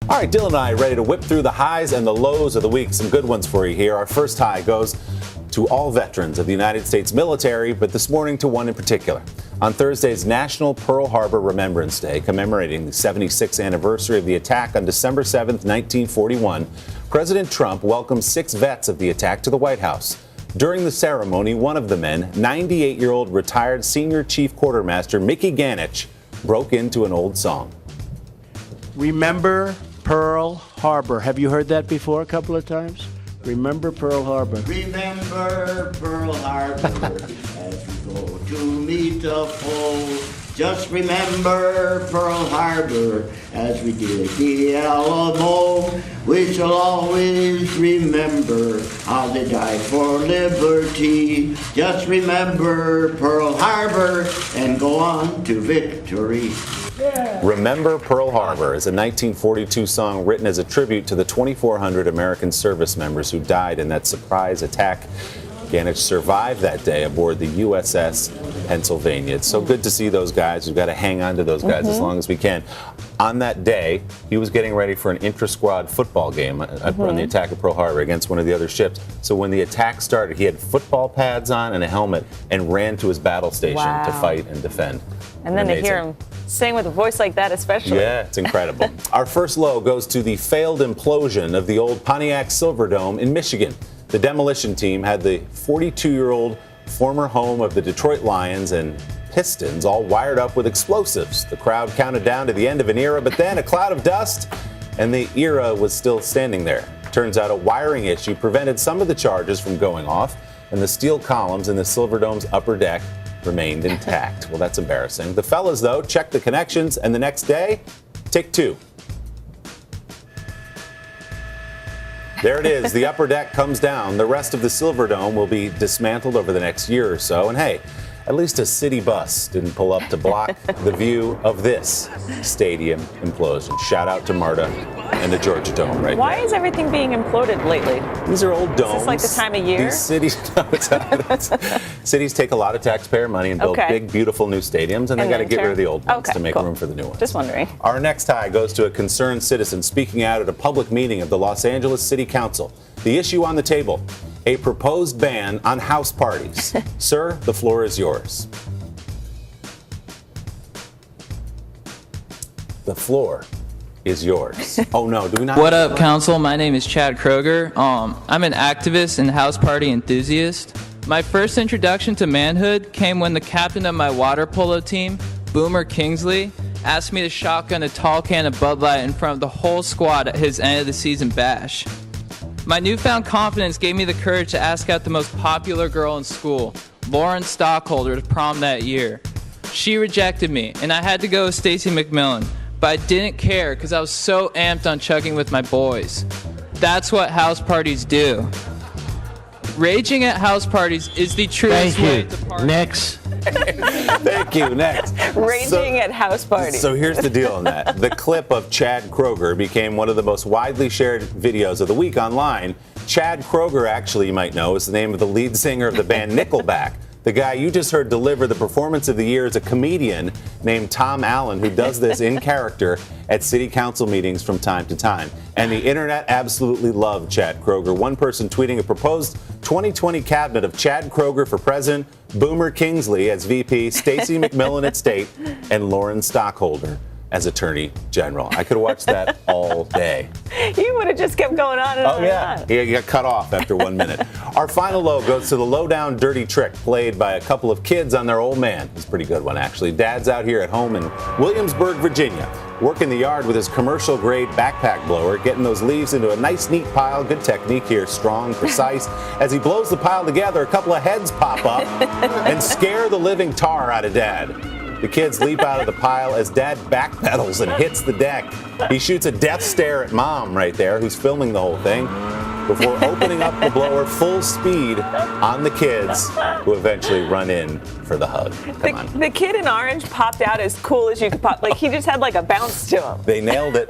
All right, Dylan and I ready to whip through the highs and the lows of the week. Some good ones for you here. Our first high goes to all veterans of the United States military, but this morning to one in particular. On Thursday's National Pearl Harbor Remembrance Day, commemorating the 76th anniversary of the attack on December 7th, 1941, President Trump welcomed 6 vets of the attack to the White House. During the ceremony, one of the men, 98-year-old retired Senior Chief Quartermaster Mickey Ganich, broke into an old song. Remember Pearl Harbor. Have you heard that before a couple of times? Remember Pearl Harbor. Remember Pearl Harbor as we go to meet the foe. Just remember Pearl Harbor as we dig the Alamo. We shall always remember how they died for liberty. Just remember Pearl Harbor and go on to victory. Yeah. Remember Pearl Harbor is a 1942 song written as a tribute to the 2,400 American service members who died in that surprise attack. Ganich survived that day aboard the USS Pennsylvania. It's so good to see those guys. We've got to hang on to those guys as long as we can. On that day, he was getting ready for an intra-squad football game on the attack of Pearl Harbor against one of the other ships. So when the attack started, he had football pads on and a helmet and ran to his battle station to fight and defend. And then to hear him sing with a voice like that especially. Yeah, it's incredible. Our first low goes to the failed implosion of the old Pontiac Silverdome in Michigan. The demolition team had the 42-year-old former home of the Detroit Lions and Pistons all wired up with explosives. The crowd counted down to the end of an era, but then a cloud of dust, and the era was still standing there. Turns out a wiring issue prevented some of the charges from going off, and the steel columns in the Silverdome's upper deck remained intact. Well, that's embarrassing. The fellas, though, checked the connections, and the next day, take 2. There it is. The upper deck comes down. The rest of the Silverdome will be dismantled over the next year or so. And hey, at least a city bus didn't pull up to block the view of this stadium implosion. Shout out to Marta and the Georgia Dome right there. Why is everything being imploded lately? These are old domes. Is this like the time of year? These cities, cities take a lot of taxpayer money and build big, beautiful new stadiums, and they got to get rid of the old ones to make room for the new ones. Just wondering. Our next high goes to a concerned citizen speaking out at a public meeting of the Los Angeles City Council. The issue on the table, a proposed ban on house parties. Sir, the floor is yours. The floor is yours. Oh no, do we not? What up, council? My name is Chad Kroger. I'm an activist and house party enthusiast. My first introduction to manhood came when the captain of my water polo team, Boomer Kingsley, asked me to shotgun a tall can of Bud Light in front of the whole squad at his end of the season bash. My newfound confidence gave me the courage to ask out the most popular girl in school, Lauren Stockholder, to prom that year. She rejected me, and I had to go with Stacy McMillan, but I didn't care because I was so amped on chugging with my boys. That's what house parties do. Raging at house parties is the truest way to party. Next. Thank you. Next. Raging at house parties. So here's the deal on that. The clip of Chad Kroger became one of the most widely shared videos of the week online. Chad Kroger, actually, you might know, is the name of the lead singer of the band Nickelback. The guy you just heard deliver the performance of the year is a comedian named Tom Allen, who does this in character at city council meetings from time to time. And the internet absolutely loved Chad Kroger. One person tweeting a proposed 2020 cabinet of Chad Kroger for president, Boomer Kingsley as VP, Stacy McMillan at state, and Lauren Stockholder as Attorney General. I could have watched that all day. You would have just kept going on and on and on. He got cut off after 1 minute. Our final low goes to the low-down dirty trick played by a couple of kids on their old man. It's a pretty good one, actually. Dad's out here at home in Williamsburg, Virginia, working the yard with his commercial-grade backpack blower, getting those leaves into a nice, neat pile. Good technique here, strong, precise. As he blows the pile together, a couple of heads pop up and scare the living tar out of Dad. The kids leap out of the pile as Dad backpedals and hits the deck. He shoots a death stare at Mom right there, who's filming the whole thing, before opening up the blower full speed on the kids, who eventually run in for the hug. Come on. The kid in orange popped out as cool as you could pop. Like, he just had like a bounce to him. They nailed it.